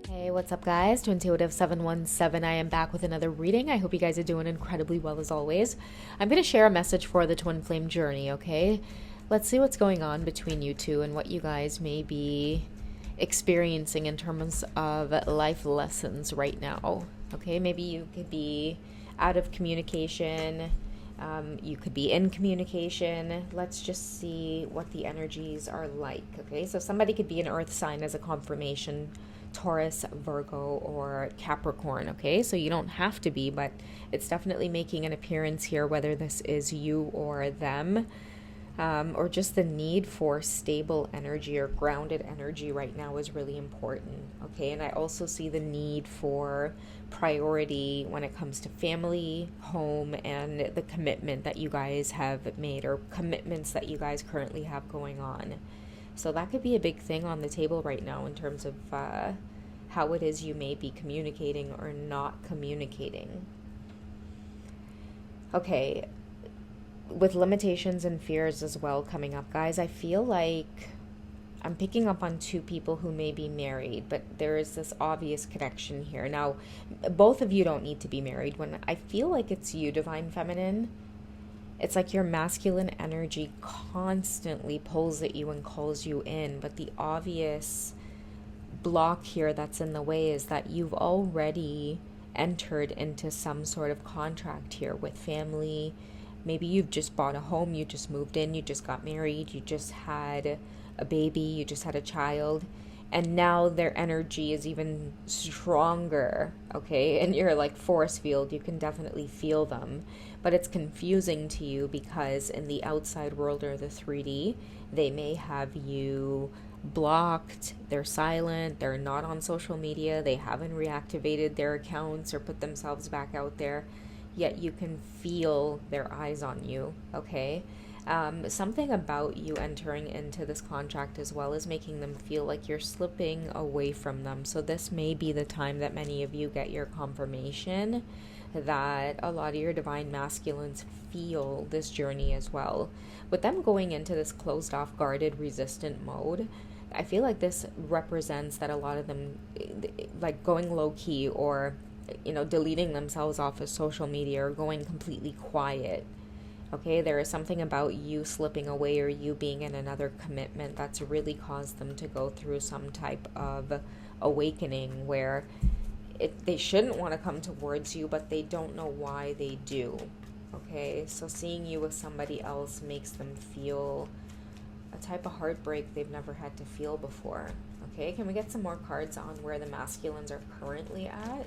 Hey, what's up, guys? To Intuitive 717, I am back with another reading. I hope you guys are doing incredibly well as always. I'm going to share a message for the twin flame journey, okay? Let's see what's going on between you two and what you guys may be experiencing in terms of life lessons right now, okay? Maybe you could be out of communication. You could be in communication. Let's just see what the energies are like, okay? So somebody could be an earth sign as a confirmation, Taurus, Virgo, or Capricorn, okay? So you don't have to be, but it's definitely making an appearance here, whether this is you or them, or just the need for stable energy or grounded energy right now is really important, okay? And I also see the need for priority when it comes to family, home, and the commitment that you guys have made or commitments that you guys currently have going on. So that could be a big thing on the table right now in terms of how it is you may be communicating or not communicating. Okay, with limitations and fears as well coming up, guys, I feel like I'm picking up on two people who may be married, but there is this obvious connection here. Now, both of you don't need to be married. When I feel like it's you, Divine Feminine, it's like your masculine energy constantly pulls at you and calls you in, but the obvious block here that's in the way is that you've already entered into some sort of contract here with family. Maybe you've just bought a home, you just moved in, you just got married, you just had a baby, you just had a child, and now their energy is even stronger, okay? And you're like force field, you can definitely feel them, but it's confusing to you because in the outside world or the 3D, they may have you blocked, they're silent, they're not on social media, they haven't reactivated their accounts or put themselves back out there, yet you can feel their eyes on you, okay? Something about you entering into this contract as well is making them feel like you're slipping away from them. So this may be the time that many of you get your confirmation that a lot of your divine masculines feel this journey as well. With them going into this closed off, guarded, resistant mode, I feel like this represents that a lot of them, like going low key or, deleting themselves off of social media or going completely quiet. Okay, there is something about you slipping away or you being in another commitment that's really caused them to go through some type of awakening where they shouldn't want to come towards you, but they don't know why they do. Okay, so seeing you with somebody else makes them feel a type of heartbreak they've never had to feel before. Okay, can we get some more cards on where the masculines are currently at?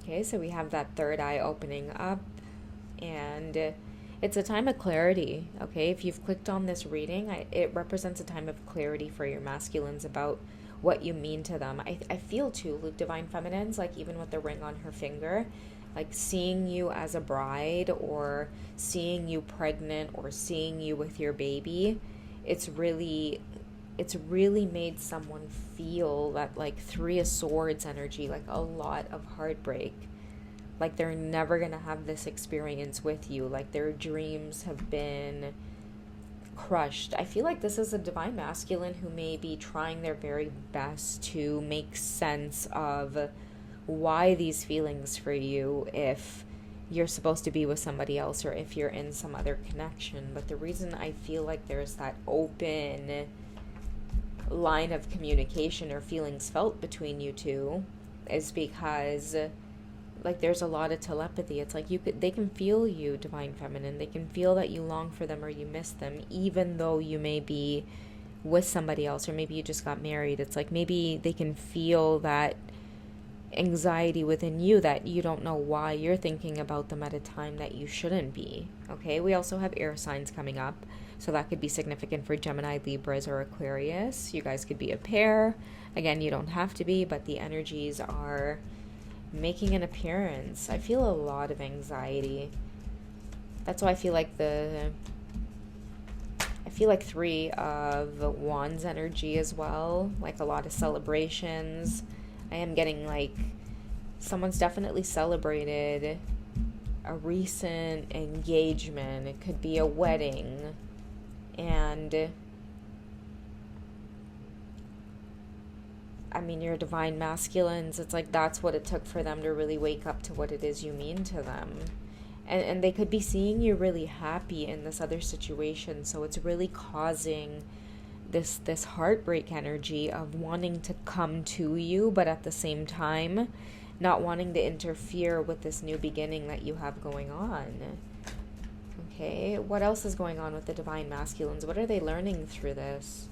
Okay, so we have that third eye opening up, and it's a time of clarity, okay? If you've clicked on this reading, it represents a time of clarity for your masculines about what you mean to them. I feel too, Luke, Divine Feminines, like even with the ring on her finger, like seeing you as a bride or seeing you pregnant or seeing you with your baby, it's really made someone feel that like Three of Swords energy, like a lot of heartbreak. Like they're never going to have this experience with you. Like their dreams have been crushed. I feel like this is a divine masculine who may be trying their very best to make sense of why these feelings for you if you're supposed to be with somebody else or if you're in some other connection. But the reason I feel like there's that open line of communication or feelings felt between you two is because like there's a lot of telepathy. It's like they can feel you, Divine Feminine. They can feel that you long for them or you miss them, even though you may be with somebody else or maybe you just got married. It's like maybe they can feel that anxiety within you that you don't know why you're thinking about them at a time that you shouldn't be. Okay, we also have air signs coming up, so that could be significant for Gemini, Libras, or Aquarius. You guys could be a pair. Again, you don't have to be, but the energies are making an appearance. I feel a lot of anxiety. That's why I feel like Three of Wands energy as well, like a lot of celebrations. I am getting like someone's definitely celebrated a recent engagement. It could be a wedding, and I mean, your divine masculines, it's like that's what it took for them to really wake up to what it is you mean to them. And they could be seeing you really happy in this other situation, so it's really causing this heartbreak energy of wanting to come to you, but at the same time not wanting to interfere with this new beginning that you have going on. Okay, what else is going on with the divine masculines? What are they learning through this?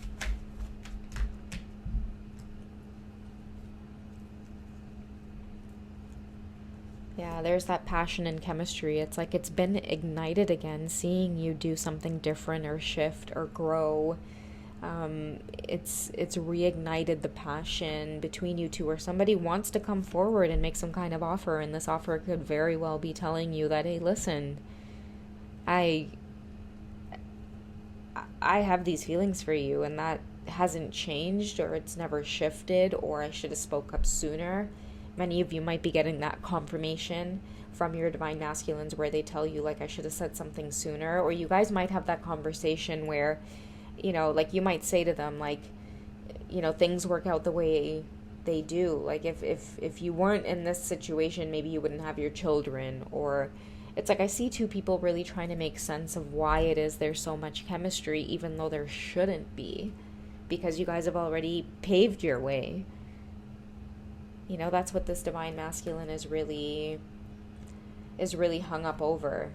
Yeah, there's that passion and chemistry. It's like it's been ignited again, seeing you do something different or shift or grow. It's reignited the passion between you two, or somebody wants to come forward and make some kind of offer, and this offer could very well be telling you that, hey, listen, I I have these feelings for you, and that hasn't changed, or it's never shifted, or I should have spoke up sooner. Many of you might be getting that confirmation from your divine masculines where they tell you, like, I should have said something sooner. Or you guys might have that conversation where, like, you might say to them, like, things work out the way they do. Like, if you weren't in this situation, maybe you wouldn't have your children. Or it's like I see two people really trying to make sense of why it is there's so much chemistry, even though there shouldn't be, because you guys have already paved your way. That's what this divine masculine is really hung up over,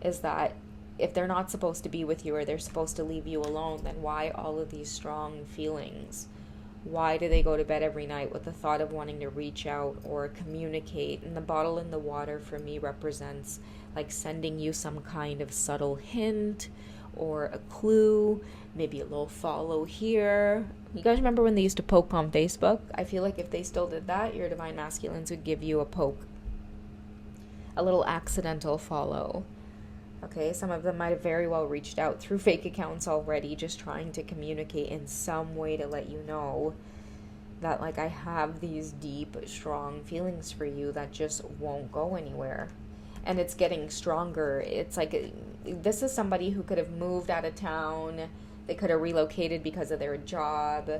is that if they're not supposed to be with you, or they're supposed to leave you alone, then why all of these strong feelings? Why do they go to bed every night with the thought of wanting to reach out or communicate? And the bottle in the water for me represents like sending you some kind of subtle hint or a clue, maybe a little follow here. You guys remember when they used to poke on Facebook? I feel like if they still did that, your divine masculines would give you a poke, a little accidental follow. Okay, some of them might have very well reached out through fake accounts already, just trying to communicate in some way to let you know that, like, I have these deep, strong feelings for you that just won't go anywhere. And it's getting stronger. It's like, this is somebody who could have moved out of town. They could have relocated because of their job.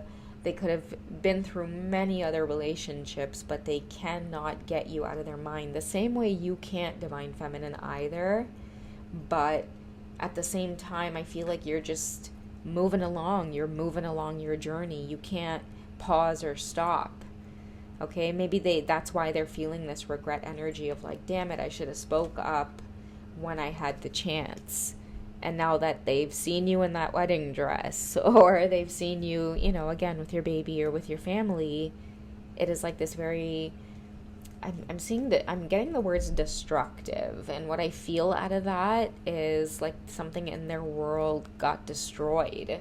They could have been through many other relationships, but they cannot get you out of their mind. The same way you can't, divine feminine, either. But at the same time, I feel like you're just moving along. You're moving along your journey. You can't pause or stop. Okay, maybe that's why they're feeling this regret energy of like, damn it, I should have spoke up when I had the chance. And now that they've seen you in that wedding dress, or they've seen you, again with your baby or with your family, it is like this very... I'm getting the words destructive, and what I feel out of that is like something in their world got destroyed.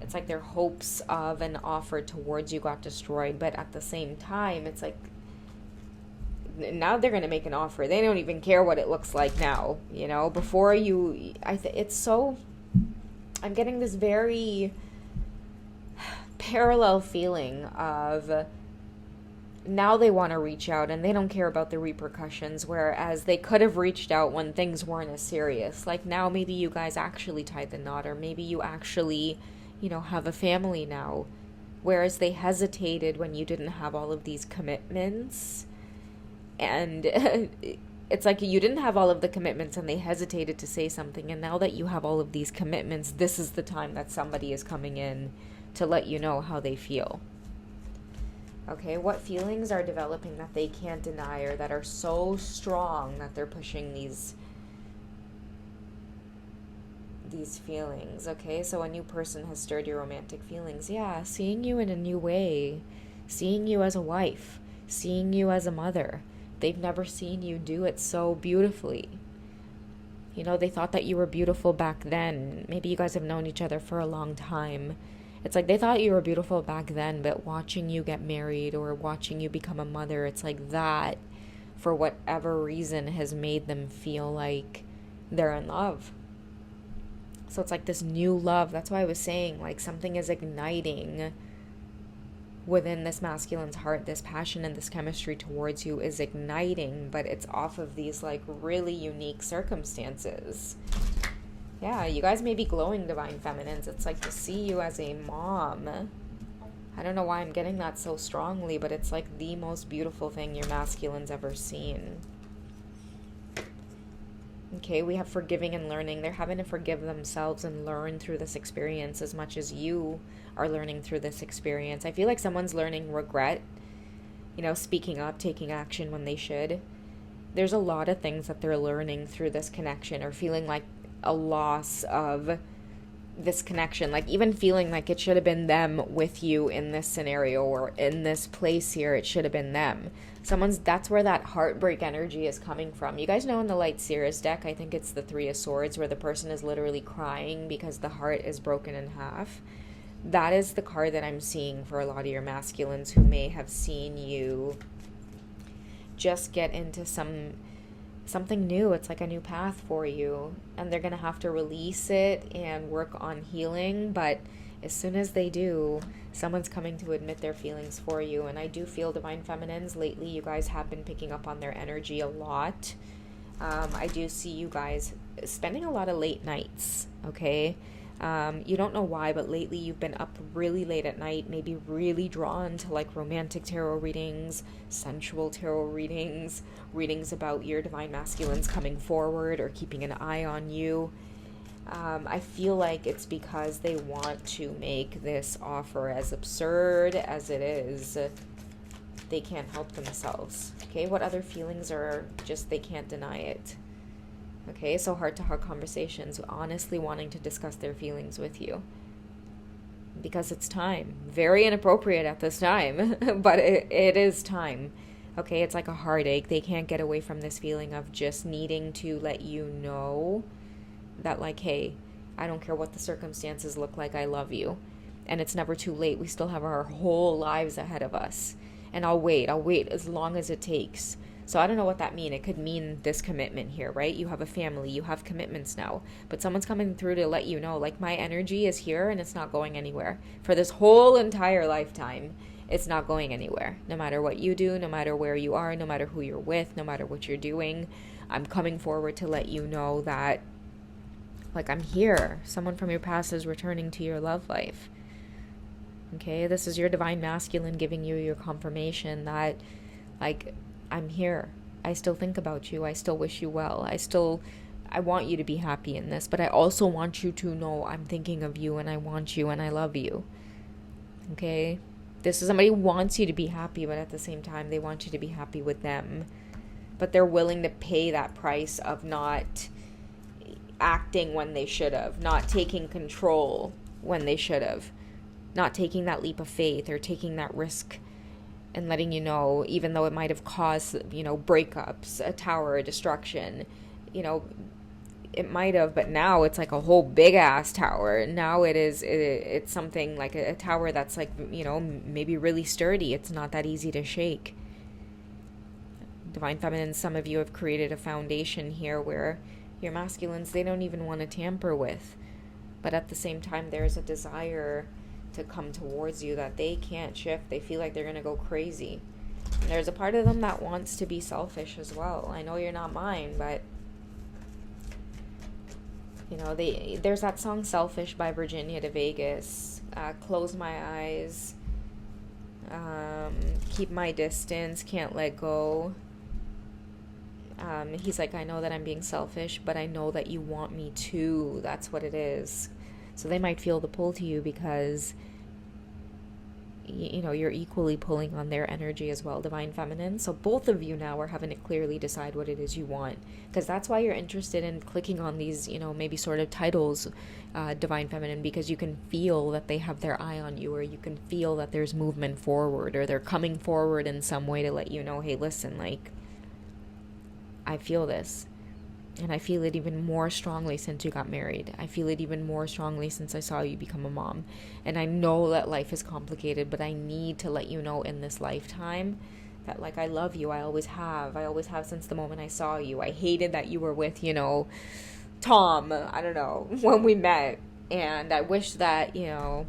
It's like their hopes of an offer towards you got destroyed, but at the same time, it's like now they're going to make an offer. They don't even care what it looks like now, before you, it's so, I'm getting this very parallel feeling of, now they want to reach out and they don't care about the repercussions, whereas they could have reached out when things weren't as serious. Like now maybe you guys actually tied the knot, or maybe you actually, have a family now, whereas they hesitated when you didn't have all of these commitments. And it's like you didn't have all of the commitments and they hesitated to say something, and now that you have all of these commitments, this is the time that somebody is coming in to let you know how they feel. Okay, what feelings are developing that they can't deny, or that are so strong that they're pushing these feelings? Okay, so a new person has stirred your romantic feelings. Yeah, seeing you in a new way, seeing you as a wife, seeing you as a mother. They've never seen you do it so beautifully. They thought that you were beautiful back then. Maybe you guys have known each other for a long time. It's like they thought you were beautiful back then, but watching you get married or watching you become a mother, it's like that, for whatever reason, has made them feel like they're in love. So it's like this new love. That's why I was saying, like, something is igniting within this masculine's heart. This passion and this chemistry towards you is igniting, but it's off of these, like, really unique circumstances. Yeah, you guys may be glowing, divine feminines. It's like to see you as a mom. I don't know why I'm getting that so strongly, but it's like the most beautiful thing your masculine's ever seen. Okay, we have forgiving and learning. They're having to forgive themselves and learn through this experience as much as you are learning through this experience. I feel like someone's learning regret, speaking up, taking action when they should. There's a lot of things that they're learning through this connection, or feeling like a loss of this connection, like even feeling like it should have been them with you in this scenario, or in this place here, it should have been them. That's where that heartbreak energy is coming from. You guys know in the Light Seeress deck, I think it's the Three of Swords, where the person is literally crying because the heart is broken in half. That is the card that I'm seeing for a lot of your masculines who may have seen you just get into something new. It's like a new path for you, and they're going to have to release it and work on healing. But as soon as they do, someone's coming to admit their feelings for you. And I do feel, Divine Feminines, lately you guys have been picking up on their energy a lot. I do see you guys spending a lot of late nights, okay? You don't know why, but lately you've been up really late at night, maybe really drawn to like romantic tarot readings, sensual tarot readings, readings about your divine masculines coming forward or keeping an eye on you. I feel like it's because they want to make this offer as absurd as it is. They can't help themselves. Okay, what other feelings are just they can't deny it? Okay, so heart-to-heart conversations, honestly wanting to discuss their feelings with you. Because it's time. Very inappropriate at this time, but it is time. Okay, it's like a heartache. They can't get away from this feeling of just needing to let you know that, like, hey, I don't care what the circumstances look like, I love you. And it's never too late. We still have our whole lives ahead of us. And I'll wait as long as it takes. So I don't know what that means. It could mean this commitment here, right? You have a family, you have commitments now, but someone's coming through to let you know, like, my energy is here and it's not going anywhere. For this whole entire lifetime, it's not going anywhere. No matter what you do, no matter where you are, no matter who you're with, no matter what you're doing, I'm coming forward to let you know that, like, I'm here. Someone from your past is returning to your love life. Okay, this is your divine masculine giving you your confirmation that, like, I'm here. I still think about you. I still wish you well. I want you to be happy in this, but I also want you to know I'm thinking of you and I want you and I love you. Okay? This is somebody who wants you to be happy, but at the same time, they want you to be happy with them. But they're willing to pay that price of not acting when they should have, not taking control when they should have, not taking that leap of faith or taking that risk and letting you know, even though it might have caused, breakups, a tower, a destruction, it might have, but now it's like a whole big ass tower. Now it's something like a tower that's like, maybe really sturdy. It's not that easy to shake. Divine Feminine, some of you have created a foundation here where your masculines, they don't even want to tamper with. But at the same time, there's a desire to come towards you that they can't shift. They feel like they're going to go crazy. And there's a part of them that wants to be selfish as well. I know you're not mine, but there's that song Selfish by Virginia de Vegas. Close my eyes, keep my distance, can't let go. He's like, I know that I'm being selfish, but I know that you want me too. That's what it is. So they might feel the pull to you because, you're equally pulling on their energy as well, Divine Feminine. So both of you now are having to clearly decide what it is you want. Because that's why you're interested in clicking on these, maybe sort of titles, Divine Feminine, because you can feel that they have their eye on you, or you can feel that there's movement forward, or they're coming forward in some way to let you know, hey, listen, like, I feel this. And I feel it even more strongly since you got married. I feel it even more strongly since I saw you become a mom. And I know that life is complicated, but I need to let you know in this lifetime that, like, I love you. I always have. I always have since the moment I saw you. I hated that you were with, Tom, I don't know, when we met. And I wish that, I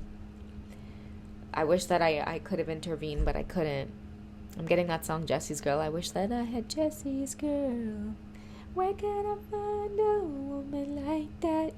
could have intervened, but I couldn't. I'm getting that song, Jesse's Girl. I wish that I had Jesse's Girl. Where can I find a woman like that?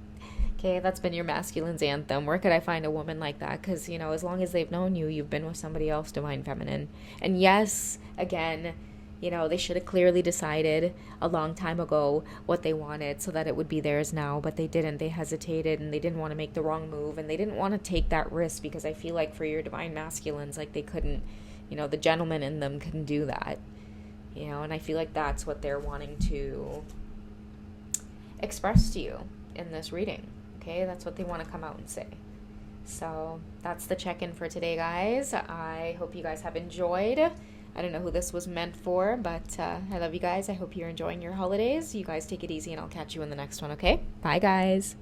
Okay, that's been your masculine's anthem. Where could I find a woman like that? Because, you know, as long as they've known you, you've been with somebody else, divine feminine. And yes, again, you know, they should have clearly decided a long time ago what they wanted so that it would be theirs now, but they didn't. They hesitated and they didn't want to make the wrong move and they didn't want to take that risk because I feel like for your divine masculines, like they couldn't, you know, the gentleman in them couldn't do that, you know, and I feel like that's what they're wanting to express to you in this reading. Okay, that's what they want to come out and say. So that's the check-in for today, guys. I hope you guys have enjoyed. I don't know who this was meant for, but I love you guys. I hope you're enjoying your holidays. You guys take it easy, and I'll catch you in the next one, okay? Bye, guys.